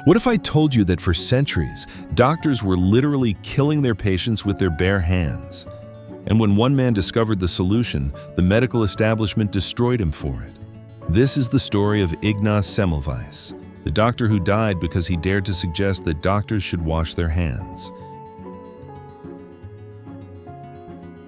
What if I told you that for centuries, doctors were literally killing their patients with their bare hands? And when one man discovered the solution, the medical establishment destroyed him for it. This is the story of Ignaz Semmelweis, the doctor who died because he dared to suggest that doctors should wash their hands.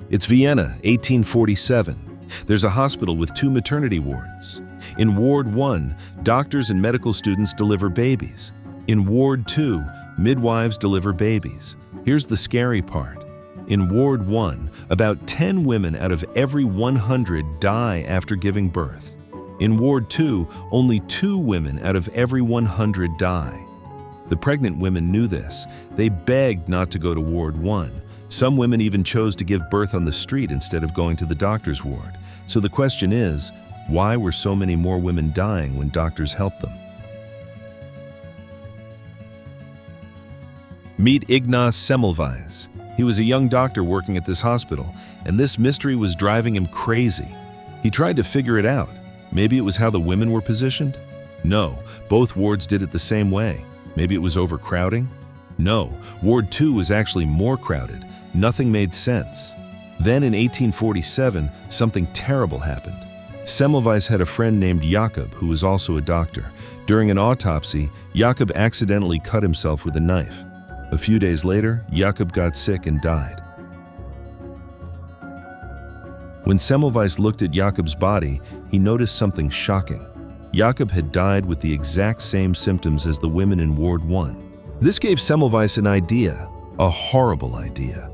It's Vienna, 1847. There's a hospital with 2 maternity wards. In Ward 1, doctors and medical students deliver babies. In Ward 2, midwives deliver babies. Here's the scary part. In Ward 1, about 10 women out of every 100 die after giving birth. In Ward 2, only 2 women out of every 100 die. The pregnant women knew this. They begged not to go to Ward 1. Some women even chose to give birth on the street instead of going to the doctor's ward. So the question is, why were so many more women dying when doctors helped them? Meet Ignaz Semmelweis. He was a young doctor working at this hospital, and this mystery was driving him crazy. He tried to figure it out. Maybe it was how the women were positioned? No, both wards did it the same way. Maybe it was overcrowding? No, Ward 2 was actually more crowded. Nothing made sense. Then in 1847, something terrible happened. Semmelweis had a friend named Jakob who was also a doctor. During an autopsy, Jakob accidentally cut himself with a knife. A few days later, Jakob got sick and died. When Semmelweis looked at Jakob's body, he noticed something shocking. Jakob had died with the exact same symptoms as the women in Ward 1. This gave Semmelweis an idea, a horrible idea.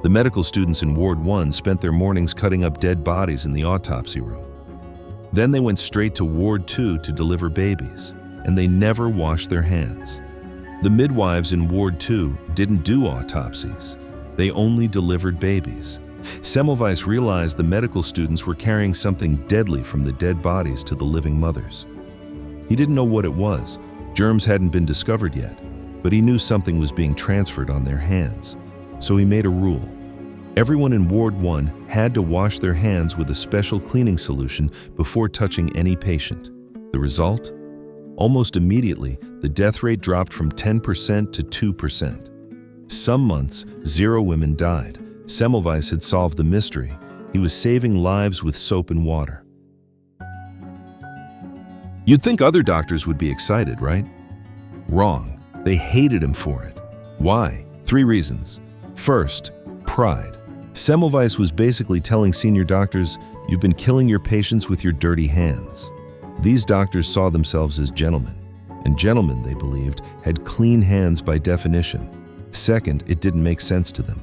The medical students in Ward 1 spent their mornings cutting up dead bodies in the autopsy room. Then they went straight to Ward 2 to deliver babies, and they never washed their hands. The midwives in Ward 2 didn't do autopsies. They only delivered babies. Semmelweis realized the medical students were carrying something deadly from the dead bodies to the living mothers. He didn't know what it was. Germs hadn't been discovered yet, but he knew something was being transferred on their hands. So he made a rule. Everyone in Ward 1 had to wash their hands with a special cleaning solution before touching any patient. The result? Almost immediately, the death rate dropped from 10% to 2%. Some months, 0 women died. Semmelweis had solved the mystery. He was saving lives with soap and water. You'd think other doctors would be excited, right? Wrong. They hated him for it. Why? 3 reasons. First, pride. Semmelweis was basically telling senior doctors, "You've been killing your patients with your dirty hands." These doctors saw themselves as gentlemen, and gentlemen, they believed, had clean hands by definition. Second, it didn't make sense to them.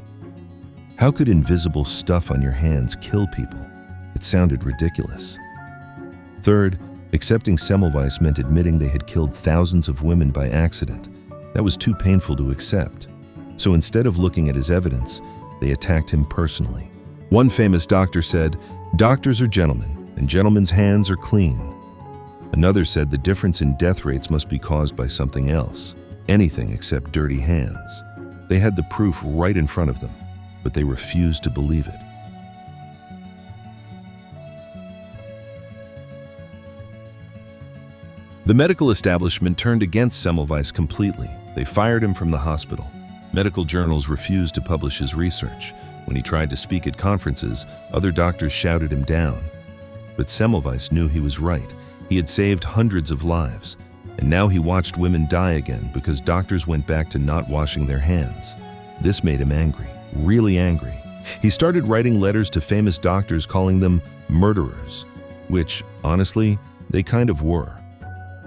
How could invisible stuff on your hands kill people? It sounded ridiculous. Third, accepting Semmelweis meant admitting they had killed thousands of women by accident. That was too painful to accept. So instead of looking at his evidence, they attacked him personally. One famous doctor said, "Doctors are gentlemen, and gentlemen's hands are clean." Another said the difference in death rates must be caused by something else, anything except dirty hands. They had the proof right in front of them, but they refused to believe it. The medical establishment turned against Semmelweis completely. They fired him from the hospital. Medical journals refused to publish his research. When he tried to speak at conferences, other doctors shouted him down. But Semmelweis knew he was right. He had saved hundreds of lives, and now he watched women die again because doctors went back to not washing their hands. This made him angry, really angry. He started writing letters to famous doctors calling them murderers, which, honestly, they kind of were.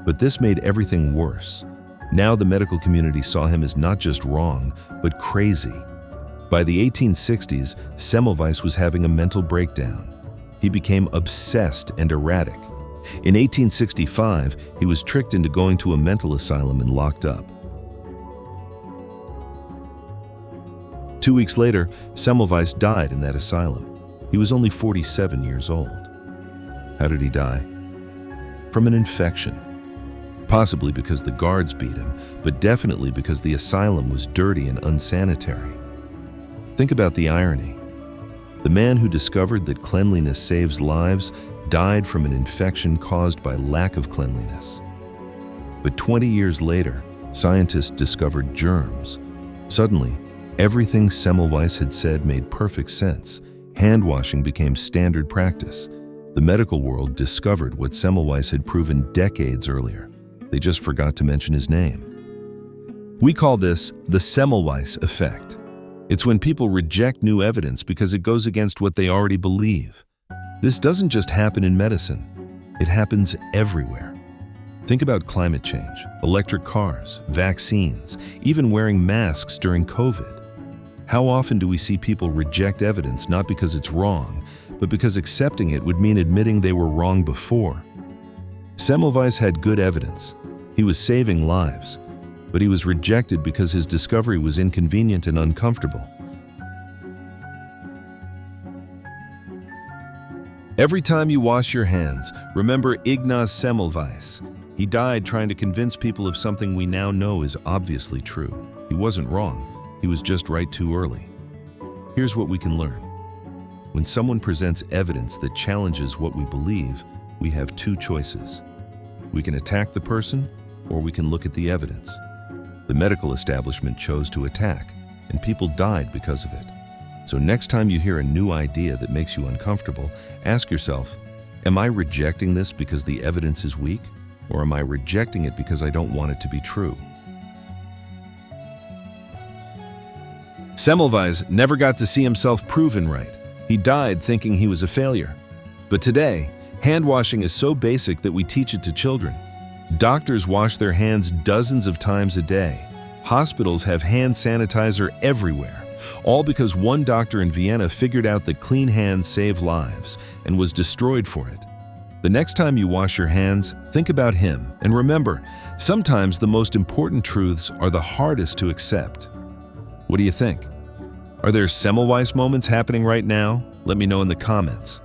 But this made everything worse. Now the medical community saw him as not just wrong, but crazy. By the 1860s, Semmelweis was having a mental breakdown. He became obsessed and erratic. In 1865, he was tricked into going to a mental asylum and locked up. 2 weeks later, Semmelweis died in that asylum. He was only 47 years old. How did he die? From an infection. Possibly because the guards beat him, but definitely because the asylum was dirty and unsanitary. Think about the irony. The man who discovered that cleanliness saves lives died from an infection caused by lack of cleanliness. But 20 years later, Scientists discovered germs. Suddenly, everything Semmelweis had said made perfect sense. Hand washing became standard practice. The medical world discovered what Semmelweis had proven decades earlier. They just forgot to mention his name. We call this the Semmelweis effect. It's when people reject new evidence because it goes against what they already believe. This doesn't just happen in medicine. It happens everywhere. Think about climate change, electric cars, vaccines, even wearing masks during COVID. How often do we see people reject evidence not because it's wrong, but because accepting it would mean admitting they were wrong before? Semmelweis had good evidence. He was saving lives, but he was rejected because his discovery was inconvenient and uncomfortable. Every time you wash your hands, remember Ignaz Semmelweis. He died trying to convince people of something we now know is obviously true. He wasn't wrong. He was just right too early. Here's what we can learn. When someone presents evidence that challenges what we believe, we have two choices. We can attack the person, or we can look at the evidence. The medical establishment chose to attack, and people died because of it. So next time you hear a new idea that makes you uncomfortable, ask yourself, am I rejecting this because the evidence is weak, or am I rejecting it because I don't want it to be true? Semmelweis never got to see himself proven right. He died thinking he was a failure. But today, hand washing is so basic that we teach it to children. Doctors wash their hands dozens of times a day. Hospitals have hand sanitizer everywhere, all because one doctor in Vienna figured out that clean hands save lives and was destroyed for it. The next time you wash your hands, think about him, and remember, sometimes the most important truths are the hardest to accept. What do you think? Are there Semmelweis moments happening right now? Let me know in the comments.